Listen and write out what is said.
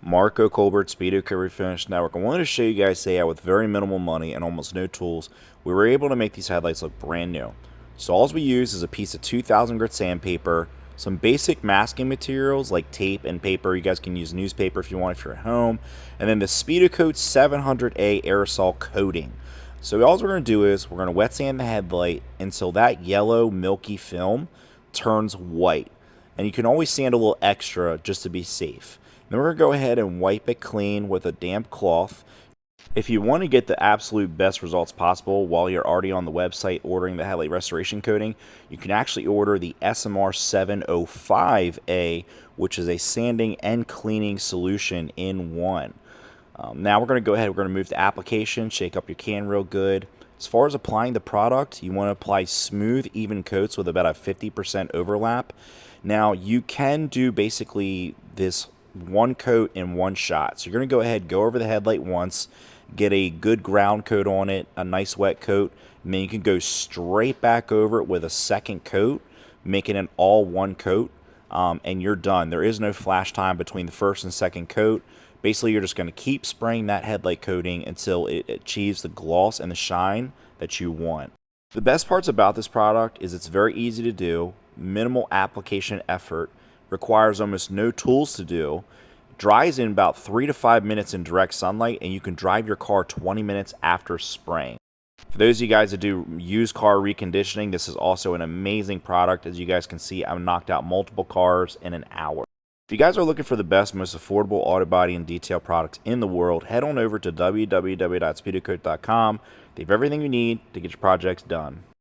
Marco Colbert Speedokote Refinish Network. I wanted to show you guys today how with very minimal money and almost no tools, we were able to make these headlights look brand new. So all we use is a piece of 2000 grit sandpaper, some basic masking materials like tape and paper. You guys can use newspaper if you want if you're at home. And then the Speedokote 700A aerosol coating. So all we're going to do is we're going to wet sand the headlight until that yellow milky film turns white. And you can always sand a little extra just to be safe. Then we're going to go ahead and wipe it clean with a damp cloth. If you want to get the absolute best results possible while you're already on the website ordering the headlight restoration coating, you can actually order the SMR 705A, which is a sanding and cleaning solution in one. Now we're going to go ahead, we're going to move to application, shake up your can real good. As far as applying the product, you want to apply smooth, even coats with about a 50% overlap. Now you can do basically this one coat in one shot. So you're going to go ahead, go over the headlight once, get a good ground coat on it, a nice wet coat, and then you can go straight back over it with a second coat, making it all one coat, and you're done. There is no flash time between the first and second coat. Basically, you're just going to keep spraying that headlight coating until it achieves the gloss and the shine that you want. The best parts about this product is it's very easy to do, minimal application effort, requires almost no tools to do, dries in about 3 to 5 minutes in direct sunlight, and you can drive your car 20 minutes after spraying. For those of you guys that do used car reconditioning, this is also an amazing product. As you guys can see, I've knocked out multiple cars in an hour. If you guys are looking for the best, most affordable auto body and detail products in the world, head on over to www.speedokote.com. They have everything you need to get your projects done.